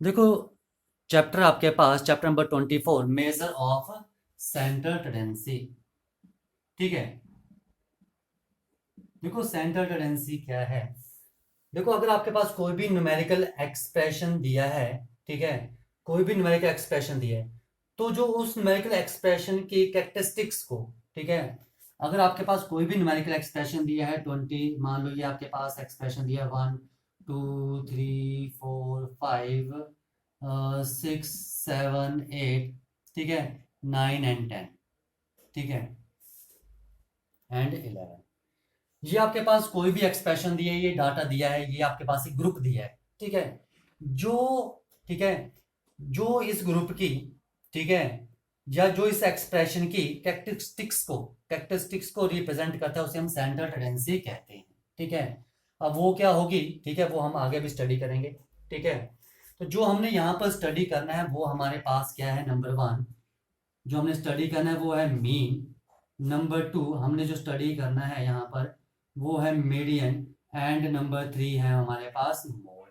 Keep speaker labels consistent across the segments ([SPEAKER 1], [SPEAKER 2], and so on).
[SPEAKER 1] देखो, चैप्टर आपके पास chapter number 24, measure of central tendency. ठीक है। देखो, सेंट्रल टेंडेंसी क्या है। देखो, अगर आपके पास कोई भी न्यूमेरिकल एक्सप्रेशन दिया है, ठीक है, कोई भी न्यूमेरिकल एक्सप्रेशन दिया है, तो जो उस न्यूमेरिकल एक्सप्रेशन की कैरेक्टरिस्टिक्स को, ठीक है, अगर आपके पास कोई भी न्यूमेरिकल एक्सप्रेशन दिया है 20, मान लो ये आपके पास एक्सप्रेशन दिया है 1 2 3 4 5 6 7 8, ठीक है, 9 एंड 10, ठीक है, एंड 11। ये आपके पास कोई भी एक्सप्रेशन दिया है, ये डाटा दिया है, ये आपके पास एक ग्रुप दिया है, ठीक है, जो, ठीक है, जो इस ग्रुप की, ठीक है, या जो इस एक्सप्रेशन की कैरेक्टरिस्टिक्स को रिप्रेजेंट करता है, उसे हम सेंट्रल टेंडेंसी कहते हैं। ठीक है। अब वो क्या होगी, ठीक है, वो हम आगे भी स्टडी करेंगे। ठीक है। तो जो हमने यहाँ पर स्टडी करना है वो हमारे पास क्या है, नंबर 1 जो हमने स्टडी करना है वो है मीन। नंबर 2 हमने जो स्टडी करना है यहाँ पर वो है मीडियन। एंड नंबर 3 है हमारे पास मोड।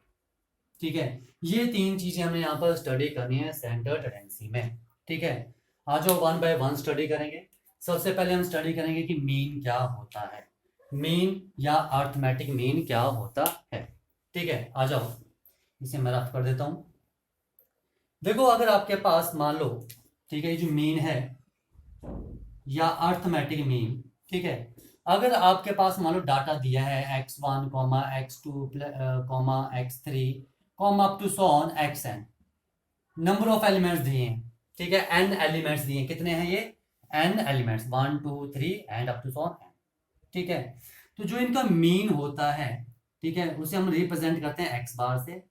[SPEAKER 1] ठीक है। ये 3 चीजें हमने यहाँ पर स्टडी करनी है सेंटर टेंडेंसी में। ठीक है। आज जो 1 बाय 1 स्टडी करेंगे। सबसे पहले हम स्टडी करेंगे कि मीन क्या होता है, मीन या अर्थमेटिक मीन क्या होता है। ठीक है, आ जाओ, इसे मैं रफ कर देता हूँ। देखो, अगर आपके पास मान लो, ठीक है, ये जो मीन है या अर्थमेटिक मीन, ठीक है, अगर आपके पास मान लो डाटा दिया है x1 x2 x3 up to so on xn, number of elements दिए हैं, ठीक है, n एलिमेंट्स दिए हैं। कितने हैं ये, n elements, 1 2 3 and up to so on n। ठीक है। तो जो इनका मीन होता है, ठीक है, उसे हम रिप्रेजेंट करते हैं x बार से।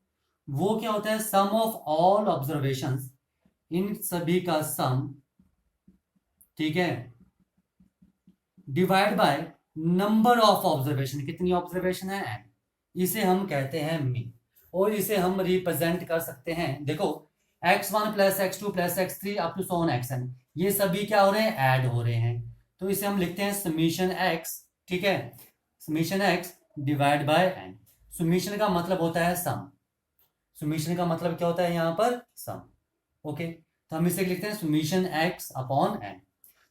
[SPEAKER 1] वो क्या होता है, सम ऑफ ऑल ऑब्जर्वेशंस, इन सभी का सम, ठीक है, divide by number of observation, कितनी ऑब्जर्वेशन है n, इसे हम कहते हैं मीन। और इसे हम रिप्रेजेंट कर सकते हैं, देखो, x1 plus x2 plus x3 up to so on xn, ये सभी क्या हो रहे हैं, ऐड हो रहे हैं। तो इसे हम लिखते हैं समीशन x। ठीक है, summation x divide by n। Summation का मतलब होता है सम, समीशन का मतलब क्या होता है यहाँ पर, सम। ओके, तो हम इसे लिखते हैं समीशन x अपॉन n।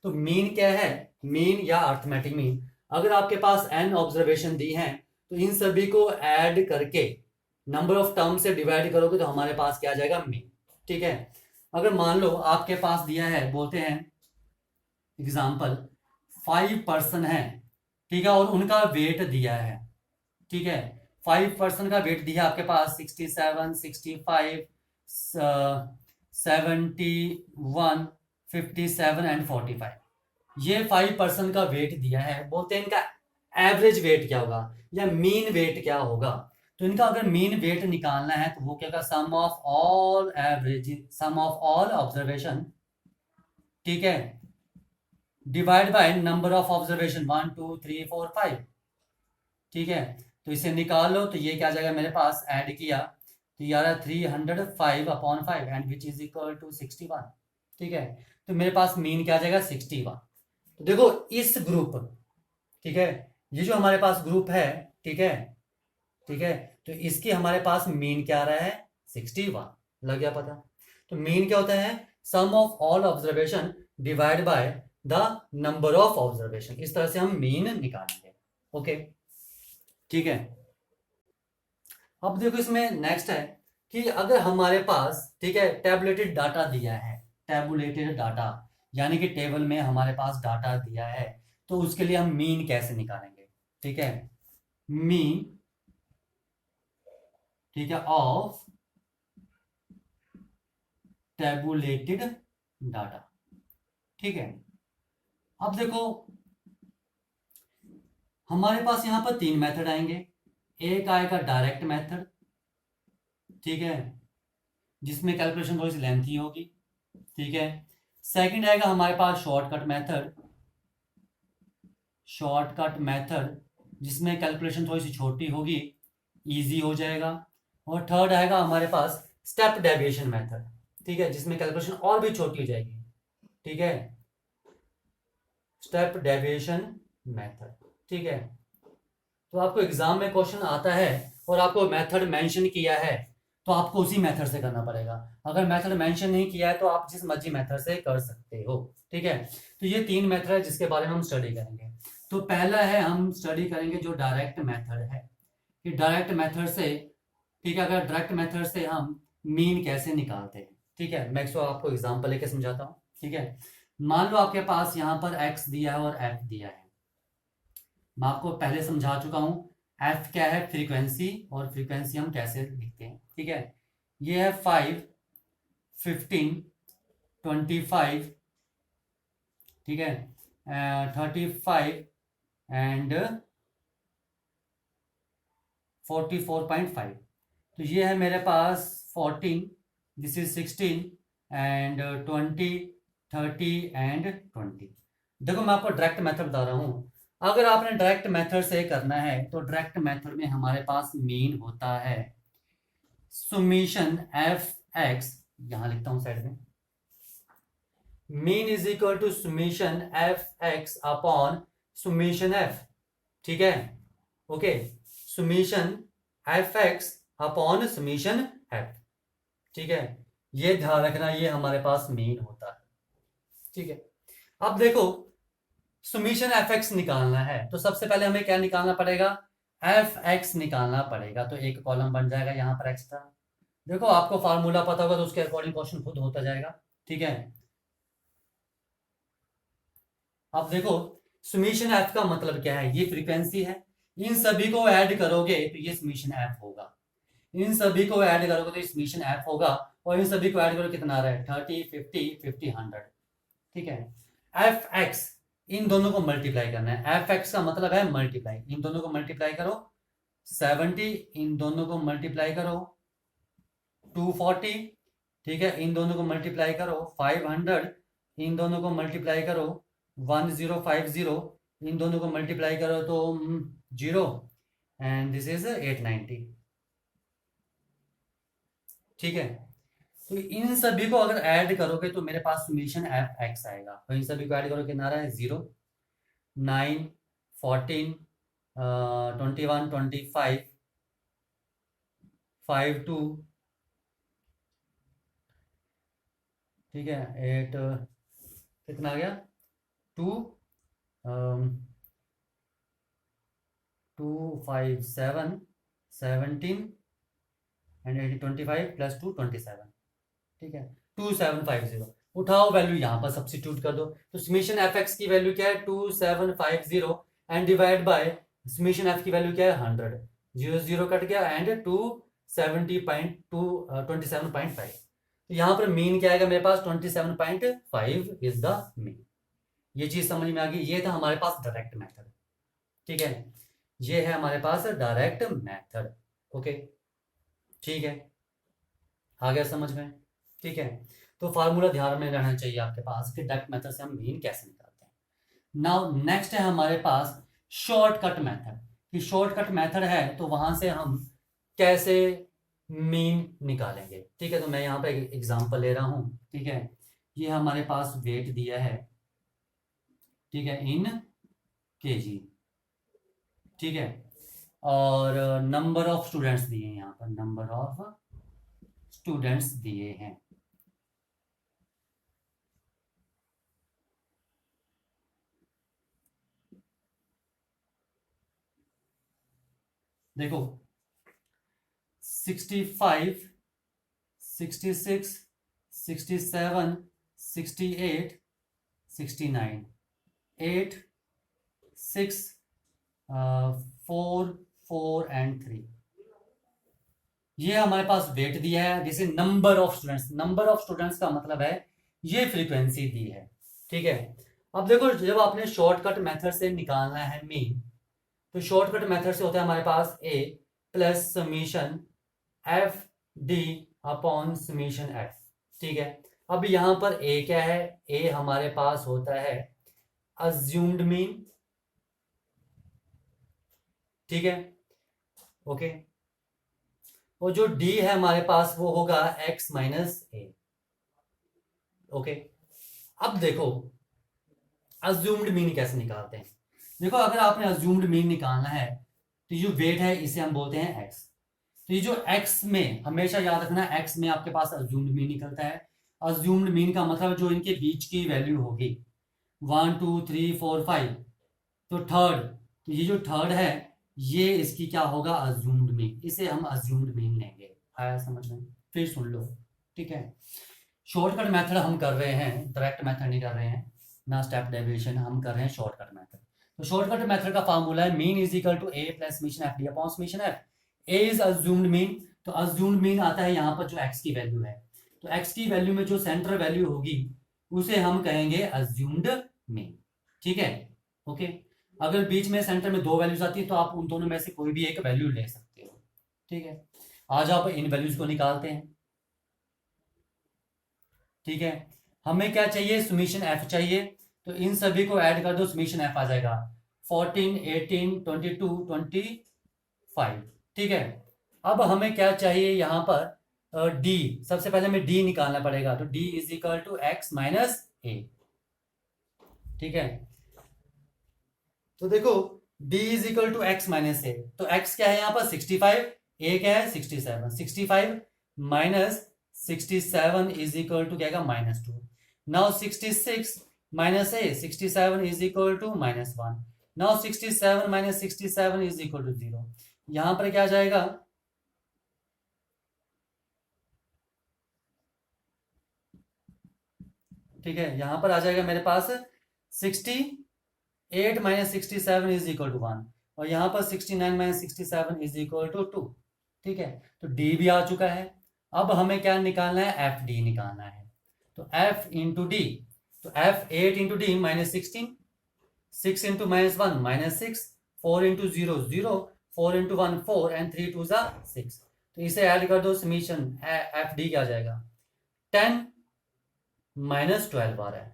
[SPEAKER 1] तो मीन क्या है, मीन या अर्थमेटिक मीन, अगर आपके पास n ऑब्जर्वेशन दी हैं तो इन सभी को ऐड करके नंबर ऑफ टर्म से डिवाइड करोगे तो हमारे पास क्या आ जाएगा, मीन। ठीक है। अगर मान लो आपके पास दिया है, बोलते हैं एग्जाम्पल 5 पर्सन है, ठीक है, और उनका वेट दिया है। ठीक है, 5 पर्सन का वेट दिया आपके पास 67 65 71 57 एंड 45। ये 5 पर्सन का वेट दिया है, बोलते हैं इनका एवरेज वेट क्या होगा या मीन वेट क्या होगा। तो इनका अगर मीन वेट निकालना है तो वो क्या होगा, sum of all average, sum of all observation, ठीक है, divide by number of observation 1 2 3 4 5। ठीक है, तो इसे निकाल लो तो ये क्या आ जाएगा मेरे पास, ऐड किया तो ये आ रहा है 305/5 and which is equal to 61। ठीक है, तो मेरे पास मीन क्या आ जाएगा, 61। तो देखो इस ग्रुप, ठीक है, ये जो हमारे पास ग्रुप है, ठीक है, ठीक है, तो इसकी हमारे पास मीन क्या आ रहा है, 61। लग गया पता। तो मीन क्या होता है, sum of all observation divide by the number of observation, इस तरह से हम मीन निकालेंगे। ओके, ठीक है। अब देखो इसमें नेक्स्ट है कि अगर हमारे पास, ठीक है, टेबुलेटेड डाटा दिया है, टेबुलेटेड डाटा यानी कि टेबल में हमारे पास डाटा दिया है, तो उसके लिए हम मीन कैसे निकालेंगे। ठीक है, मीन, ठीक है, ऑफ टेबुलेटेड डाटा। ठीक है। अब देखो हमारे पास यहां पर 3 मेथड आएंगे। एक आएगा डायरेक्ट मेथड, ठीक है, जिसमें कैलकुलेशन थोड़ी सी लेंथी होगी। ठीक है। सेकंड आएगा हमारे पास शॉर्टकट मेथड, शॉर्टकट मेथड जिसमें कैलकुलेशन थोड़ी सी छोटी होगी, इजी हो जाएगा। और थर्ड आएगा हमारे पास स्टेप डेविएशन मेथड, ठीक है, जिसमें कैलकुलेशन और भी छोटी हो जाएगी। ठीक है, स्टेप डेविएशन मेथड। ठीक है। तो आपको एग्जाम में क्वेश्चन आता है और आपको मेथड मेंशन किया है, तो आपको उसी मेथड से करना पड़ेगा। अगर मेथड मेंशन नहीं किया है तो आप जिस मर्जी मेथड से कर सकते हो, ठीक है। तो ये 3 मेथड है जिसके बारे में हम स्टडी करेंगे। तो पहला है, हम स्टडी करेंगे जो डायरेक्ट मेथड है, कि डायरेक्ट मेथड से, ठीक है, अगर डायरेक्ट मेथड से हम मीन कैसे निकालते हैं, ठीक है। मैं इसको आपको एग्जांपल लेके समझाता हूँ, ठीक है। मान लो आपके पास यहाँ पर x दिया है और f दिया है। मैं आपको पहले समझा चुका हूँ f क्या है, फ्रीक्वेंसी, और फ्रीक्वेंसी हम कैसे लिखते हैं, ठीक है। ये है 5, 15, 25, ठीक है, 35 एंड 44.5। तो ये है मेरे पास 14, दिस इज 16 एंड 20, 30 एंड 20। देखो मैं आपको डायरेक्ट मेथड बता रहा हूँ। अगर आपने डायरेक्ट मेथड से करना है तो डायरेक्ट मेथड में हमारे पास मीन होता है सुमेशन एफ एक्स, यहां लिखता हूं साइड में, mean is equal to summation f x upon summation f, ठीक है, okay, summation f x upon summation f, ठीक है। ये ध्यान रखना, ये हमारे पास मीन होता है, ठीक है। अब देखो सुमेशन एफ एक्स निकालना है तो सबसे पहले हमें क्या निकालना पड़ेगा, एफ एक्स निकालना पड़ेगा। तो एक कॉलम बन जाएगा यहाँ पर एक्स्ट्रा। देखो आपको फार्मूला पता होगा तो उसके अकॉर्डिंग क्वेश्चन खुद होता जाएगा, ठीक है। अब देखो सुमेशन एफ का मतलब क्या है, ये फ्रीक्वेंसी है, इन सभी को ऐड करोगे तो ये सुमेशन एफ होगा, इन सभी को ऐड करोगे तो ये सुमेशन एफ होगा, और इन सभी को ऐड करो कितना आ रहा है, 30, 50, 50, 100, ठीक है। एफ एक्स, इन दोनों को मल्टीप्लाई करना है, एफ एक्स का मतलब है मल्टीप्लाई, इन दोनों को मल्टीप्लाई करो 70, इन दोनों को मल्टीप्लाई करो 240, ठीक है, इन दोनों को मल्टीप्लाई करो 500, इन दोनों को मल्टीप्लाई करो 1050, इन दोनों को मल्टीप्लाई करो तो 0, एंड दिस इज 890, ठीक है। तो इन सभी को अगर ऐड करोगे तो मेरे पास सुमेशन एफ एक्स आएगा। तो इन सभी को ऐड करो कितना रहा है, 0, 9, 14, 21, 25, 5, 2, ठीक है, 8, कितना आ गया, 2, 2, 5, 7, 17 एंड 25 प्लस 2, 27, ठीक है, 2750। उठाओ वैल्यू यहाँ पर सब्सिट्यूट कर दो। तो समेशन एफ एक्स की वैल्यू क्या है, 2750 and divide by summation F की वैल्यू क्या है, 100, 0 0 कट गया एंड 27.5। तो यहाँ पर मीन क्या आएगा मेरे पास, 27.5 इज द मीन। ये चीज समझ में आ गई। ये था हमारे पास डायरेक्ट मेथड, ठीक है, ये है हमारे पास डायरेक्ट मेथड, ओके, ठीक है, आ गया समझ में, ठीक है। तो फार्मूला ध्यान में रहना चाहिए आपके पास कि डायरेक्ट मेथड से हम मीन कैसे निकालते हैं। नाउ नेक्स्ट है हमारे पास शॉर्टकट मेथड, कि शॉर्टकट मेथड है तो वहां से हम कैसे मीन निकालेंगे, ठीक है। तो मैं यहाँ पे एग्जांपल ले रहा हूँ, ठीक है। ये हमारे पास वेट दिया है, ठीक है, इन केजी, ठीक है, और नंबर ऑफ स्टूडेंट्स दिए हैं, यहाँ पर नंबर ऑफ स्टूडेंट्स दिए हैं। देखो 65, 66, 67, 68, 69, 8, 6, 4, 4 एंड 3, ये हमारे पास वेट दिया है। जैसे number of students, number of students का मतलब है ये फ्रीक्वेंसी दी है, ठीक है। अब देखो जब आपने शॉर्टकट मेथड से निकालना है मीन, तो शॉर्टकट मेथड से होता है हमारे पास A plus summation f d upon summation f, ठीक है। अब यहां पर ए क्या है, ए हमारे पास होता है अज्यूम्ड मीन, ठीक है, ओके। और जो डी है हमारे पास वो होगा एक्स माइनस ए, ओके। अब देखो अज्यूम्ड मीन कैसे निकालते हैं। देखो अगर आपने अज्यूम्ड मीन निकालना है तो जो वेट है इसे हम बोलते हैं एक्स, तो ये जो x में हमेशा याद रखना, x में आपके पास अज्यूम्ड मीन निकलता है। अज्यूम्ड मीन का मतलब जो इनके बीच की वैल्यू होगी 1 2 3 4 5, तो थर्ड, तो ये जो थर्ड है ये इसकी क्या होगा, अज्यूम्ड मीन, इसे हम अज्यूम्ड मीन लेंगे। आया समझ में? फिर सुन लो, ठीक है। शॉर्टकट मेथड हम कर रहे हैं, डायरेक्ट मेथड नहीं कर रहे हैं, ना स्टेप डेविएशन, हम कर रहे हैं शॉर्टकट मेथड। तो शॉर्टकट मेथड का फार्मूला है mean is equal to A plus summation f d upon summation f. A is assumed mean, तो अज्यूम्ड मीन आता है यहाँ पर जो एक्स की वैल्यू है, तो एक्स की वैल्यू में जो सेंट्रल वैल्यू होगी उसे हम कहेंगे अज्यूम्ड मीन, ठीक है। ओके, अगर बीच में सेंटर में दो वैल्यूज आती है तो आप उन दोनों में से कोई भी एक वैल्यू ले सकते हो, ठीक है। आज आप इन वैल्यूज को निकालते हैं, ठीक है। हमें क्या चाहिए, समेशन एफ चाहिए, तो इन सभी को ऐड कर दो, समेशन एफ आ जाएगा 14 18 22 25, ठीक है। अब हमें क्या चाहिए यहाँ पर डी, सबसे पहले हमें डी निकालना पड़ेगा, तो d is equal to x minus A, ठीक है। तो देखो d is equal to x minus A, तो x क्या है यहाँ पर 65, a क्या है 67, 65 माइनस 67 इज इक्वल टू क्या -2। Now 66 minus a 67 is equal to -1। Now 67 minus 67 is equal to 0। यहाँ पर क्या आ जाएगा, ठीक है, यहाँ पर आ जाएगा मेरे पास 68 माइनस 67 इज इक्वल टू 1, और यहाँ पर 69 माइनस 67 इज इक्वल टू 2, ठीक है। तो डी भी आ चुका है। अब हमें क्या निकालना है, एफ डी निकालना है, तो एफ इंटू डी, तो F 8 into D minus 16, 6 into -1 -6, 4 into 0 0, 4 into 1 4 and 3 2 6। तो इसे ऐड कर दो, समीशन एफ डी क्या आ जाएगा 10 माइनस 12 आ रहा है,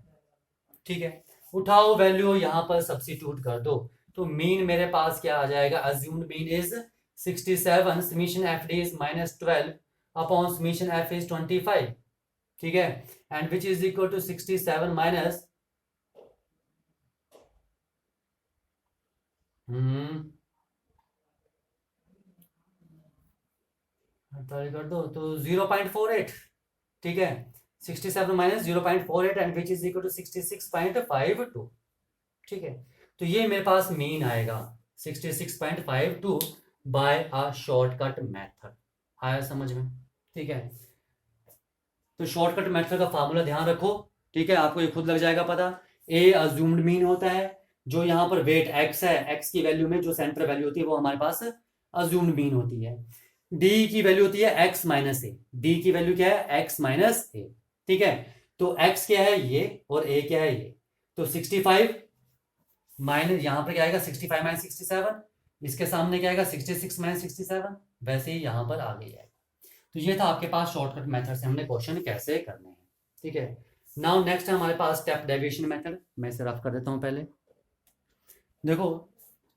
[SPEAKER 1] ठीक है। उठाओ वैल्यू यहाँ पर सब्स्टिट्यूट कर दो, तो मीन मेरे पास क्या आ जाएगा, assumed mean is 67, summation f d is -12 upon summation f is 25, ठीक है, and which is equal to 67 minus कर दो तो 0.48, ठीक है। 67 minus 0.48 and which is equal to 66.52, ठीक है। तो ये मेरे पास मीन आएगा 66.52 बाय अ शॉर्टकट मेथड। आया समझ में? ठीक है, तो शॉर्टकट मेथड का फार्मूला ध्यान रखो, ठीक है, आपको ये खुद लग जाएगा पता। ए अज्यूम्ड मीन होता है, जो यहाँ पर वेट एक्स है, एक्स की वैल्यू में जो सेंटर वैल्यू होती है वो हमारे पास अज्यूम्ड मीन होती है। डी की वैल्यू होती है एक्स माइनस ए, डी की वैल्यू क्या है, एक्स माइनस ए, ठीक है। तो एक्स क्या है ये, और ए क्या है ये, तो 65 माइनस यहाँ पर क्या आएगा 65 माइनस 67, इसके सामने क्या आएगा 66 माइनस 67, वैसे ही यहाँ पर आ गया है। तो ये था आपके पास शॉर्टकट मेथड से हमने क्वेश्चन कैसे करने हैं, ठीक है। नाउ नेक्स्ट है हमारे पास स्टेप डेविएशन मेथड, मैं इसे रफ कर देता हूँ पहले। देखो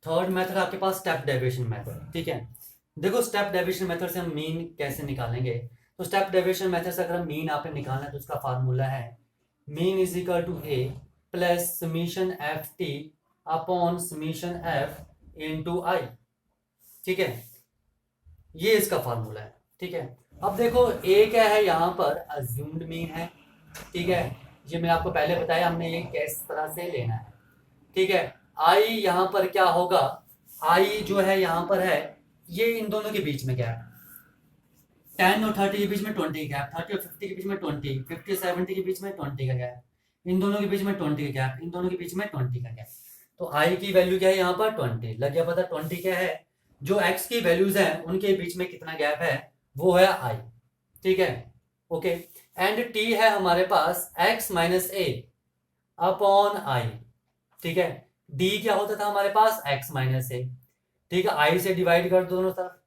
[SPEAKER 1] थर्ड मेथड आपके पास स्टेप डेविएशन मेथड, ठीक है। देखो स्टेप डेविएशन मेथड से हम मीन कैसे निकालेंगे, तो स्टेप डेविएशन मेथड से अगर मीन आपने निकालना है तो उसका फार्मूला है mean is equal to A plus summation F T upon summation F into I, ठीक है, ये इसका फार्मूला है, ठीक है। अब देखो ए क्या है, यहाँ पर अज्यूम्ड मीन है, ठीक है, ये मैंने आपको पहले बताया हमने ये किस तरह से लेना है, ठीक है। आई यहाँ पर क्या होगा, आई जो है यहाँ पर है ये इन दोनों के बीच में क्या है 10 और 30 के बीच में 20 का गैप, 30 और 50 के बीच में 20, 50 70 के बीच में 20 का गैप, इन दोनों के बीच में 20 का गैप, इन दोनों के बीच में 20 का गैप। तो आई की वैल्यू क्या है यहाँ पर 20, लग गया पता 20 क्या है, जो एक्स की वैल्यूज हैं उनके बीच में कितना गैप है वो है आई, ठीक है, ओके। एंड टी है हमारे पास x minus A upon i, ठीक है। डी क्या होता था हमारे पास एक्स माइनस ए, ठीक है, आई से डिवाइड कर दो दोनों तरफ,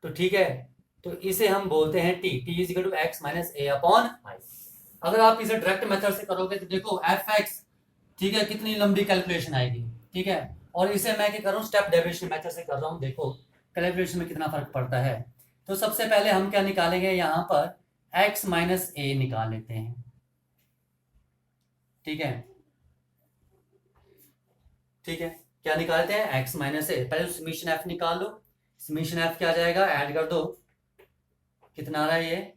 [SPEAKER 1] तो ठीक है, तो इसे हम बोलते हैं T, T is equal to x minus A upon I. अगर आप इसे डायरेक्ट मेथड से करोगे तो देखो एफ एक्स, ठीक है, कितनी लंबी कैलकुलेशन आएगी, ठीक है। और इसे मैं क्या कर रहा हूँ स्टेप डेविएशन मेथड से कर रहा हूँ, देखो कैलकुलेशन में कितना फर्क पड़ता है। तो सबसे पहले हम क्या निकालेंगे, यहाँ पर एक्स माइनस ए निकाल लेते हैं, ठीक है, ठीक है, क्या निकालते हैं एक्स माइनस ए, पहले समीशन एफ निकाल लो, समीशन एफ क्या आ जाएगा, ऐड कर दो कितना आ रहा है ये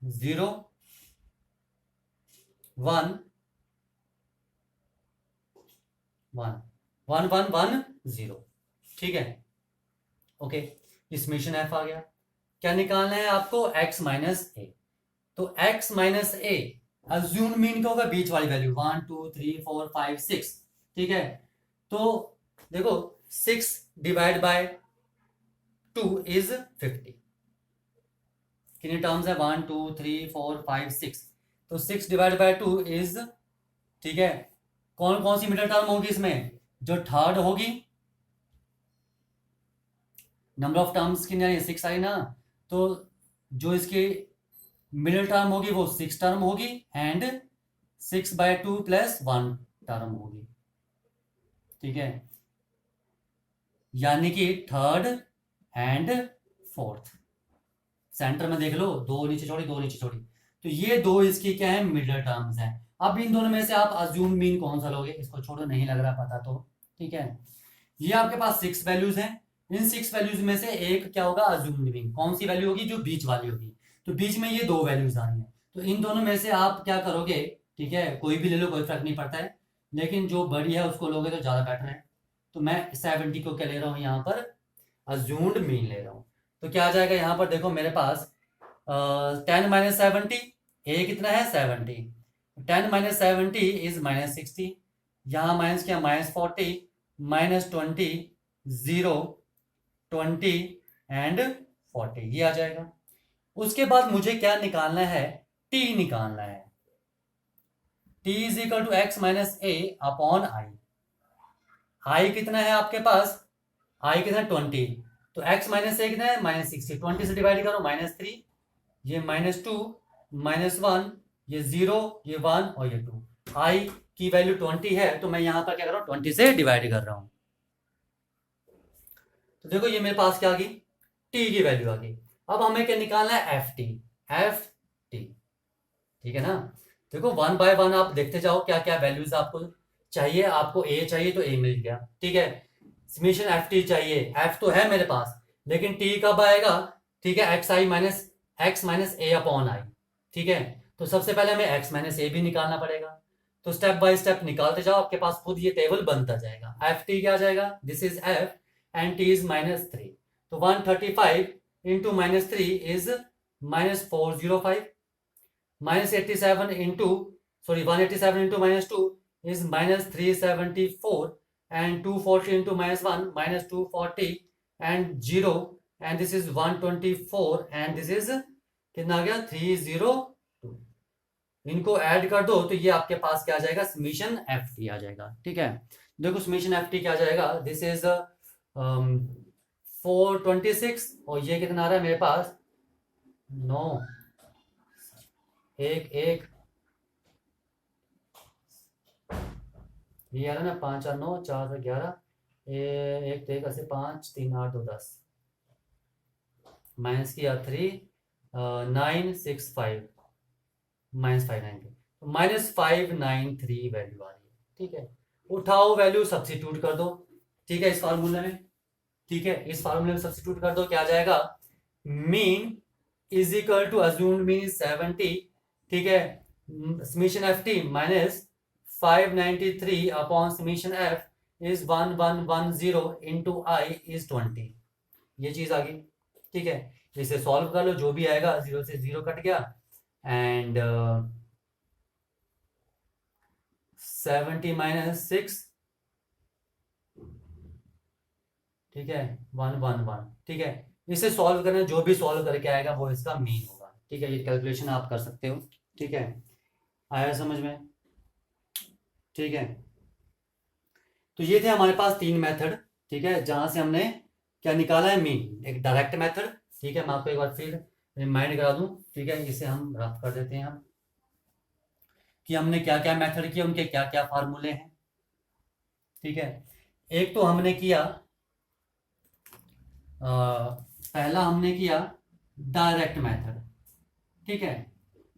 [SPEAKER 1] 0 1 1 1 1 1 0, ठीक है। ओके, ये समेशन एफ आ गया। क्या निकालना है आपको x माइनस ए। तो x माइनस ए अज्यूम मीन क्या होगा, बीच वाली वैल्यू 1 2 3 4 5 6, ठीक है। तो देखो 6 डिवाइड बाय 2 इज 50। कितने टर्म्स है 1 2 3 4 5 6, तो 6 डिवाइड बाय 2 इज, ठीक है। कौन कौन सी मिडिल टर्म होगी इसमें, जो थर्ड होगी, नंबर ऑफ टर्म्स की 6 आई ना, तो जो इसकी मिडिल टर्म होगी वो 6 टर्म होगी एंड 6/2 प्लस 1 टर्म होगी, ठीक है। यानी कि थर्ड एंड फोर्थ। सेंटर में देख लो, दो नीचे छोड़ी दो नीचे छोड़ी, तो ये दो इसकी क्या है, मिडिल टर्म्स हैं। अब इन दोनों में से आप अज्यूम मीन कौन सा लोगे, इसको छोड़ो, नहीं लग रहा पता तो, ठीक है। ये आपके पास 6 वैल्यूज हैं, इन 6 वैल्यूज में से एक क्या होगा, अज्यूम्ड मीन। कौन सी वैल्यू होगी, जो बीच वाली होगी। तो बीच में ये दो वैल्यूज आ रही हैं, तो इन दोनों में से आप क्या करोगे, ठीक है, कोई भी ले लो, कोई फर्क नहीं पड़ता है, लेकिन जो बड़ी है उसको लोगे तो ज्यादा बेटर है। तो मैं 70 को क्या ले रहा हूँ यहाँ पर, अज्यूम्ड मीन ले रहा हूँ। तो क्या आ जाएगा यहाँ पर, देखो मेरे पास 10 माइनस 70, ए कितना है 70, 10 माइनस 70 इज माइनस 60, यहाँ माइनस क्या, माइनस 40 माइनस 20 0 20 एंड 40, ये आ जाएगा। उसके बाद मुझे क्या निकालना है, t निकालना है। t is equal to x minus A upon i. I कितना है आपके पास, आई कितना है 20, तो x माइनस ए कितना है माइनस 60, 20 से डिवाइड करो -3, ये -2 -1, ये 0 ये 1 और ये 2। आई की वैल्यू 20 है, तो मैं यहां पर क्या कर रहा हूं, 20 से डिवाइड कर रहा हूं। तो देखो ये मेरे पास क्या आ गई, t की वैल्यू आ गई। अब हमें क्या निकालना है, एफ टी, ठीक है ना। देखो 1 बाय 1 आप देखते जाओ क्या क्या वैल्यूज आपको चाहिए। आपको a चाहिए तो a मिल गया, ठीक है। समेशन एफ टी चाहिए, f तो है मेरे पास, लेकिन t कब आएगा, ठीक है, x minus A upon i, ठीक है। तो सबसे पहले हमें x माइनस ए भी निकालना पड़ेगा। तो स्टेप बाय स्टेप निकालते जाओ, आपके पास खुद ये टेबल बनता जाएगा। एफ टी क्या आ जाएगा, this is f and t is -3, तो 135 into -3 is -405, -87 into 187 into -2 is -374 and 240 into -1 -240 and 0 and this is 124 and this is कितना आ गया 302। इनको ऐड कर दो तो ये आपके पास क्या आ जाएगा, समेशन एफ टी आ जाएगा, ठीक है। देखो समेशन एफ टी क्या आ जाएगा, दिस इज 426 और ये कितना आ रहा है मेरे पास 9 1 1, ये आ रहा है ना 5 4 9 4 11 1 तो 1 ऐसे 5 3 8 2 10 माइनस किया 3 9 6 5 -593, तो -593 वैल्यू आ रही है, ठीक है। उठाओ वैल्यू सब्सिट्यूट कर दो, ठीक है, इस फार्मूले में, ठीक है, इस फार्मूले में सब्सिट्यूट कर दो, क्या आ जाएगा, mean is equal to assumed mean 70, ठीक है, summation F T minus 593 upon summation F is 1110 into I is 20, ये चीज आ गई, ठीक है। इसे सॉल्व कर लो, जो भी आएगा 0 से 0 कट गया एंड 70 माइनस 6, ठीक है 111, ठीक है। इसे सॉल्व करना, जो भी सॉल्व करके आएगा वो इसका मीन होगा, ठीक है। ये कैलकुलेशन आप कर सकते हो, ठीक है, आया समझ में, ठीक है। तो ये थे हमारे पास 3 मेथड, ठीक है, जहां से हमने क्या निकाला है, मीन। एक डायरेक्ट मेथड, ठीक है, मैं आपको एक बार फिर रिमाइंड करा दूं, ठीक है, इसे हम रफ कर देते हैं हम कि हमने क्या क्या मेथड किया, उनके क्या क्या फार्मूले हैं, ठीक है। एक तो हमने किया पहला हमने किया डायरेक्ट मेथड, ठीक है।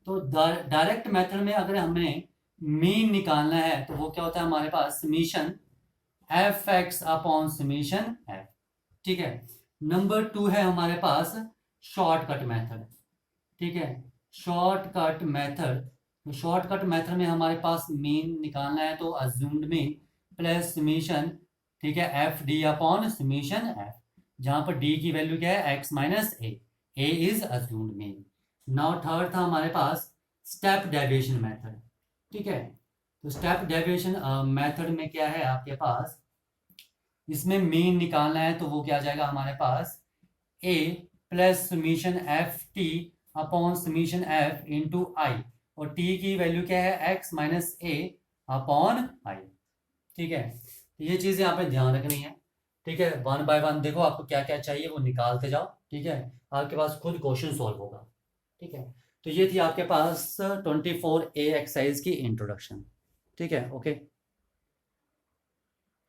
[SPEAKER 1] तो डायरेक्ट मेथड में अगर हमें मीन निकालना है तो वो क्या होता है हमारे पास, summation f x upon summation f, ठीक है। नंबर 2 है हमारे पास शॉर्टकट मेथड, ठीक है। शॉर्टकट मेथड, तो शॉर्टकट मेथड में हमारे पास मीन निकालना है, तो अज्यूम्ड मीन प्लस समीशन, ठीक है, F d upon summation F, जहां पर डी की वैल्यू क्या है, x minus A is assumed mean. Now third था हमारे पास स्टेप डेविएशन मेथड, ठीक है। तो स्टेप डेविएशन मेथड में क्या है आपके पास, इसमें मीन निकालना है, तो वो क्या आ जाएगा हमारे पास, A plus summation F T upon summation f into i, और टी की वैल्यू क्या है, x minus A upon i, ठीक है। तो ये चीज़ यहाँ पे ध्यान रखनी है, ठीक है। वन बाय वन देखो आपको क्या क्या चाहिए वो निकालते जाओ, ठीक है। आपके पास खुद क्वेश्चन सॉल्व होगा, ठीक है। तो ये थी आपके पास 24A एक्सरसाइज की इंट्रोडक्शन, ठीक है, ओके।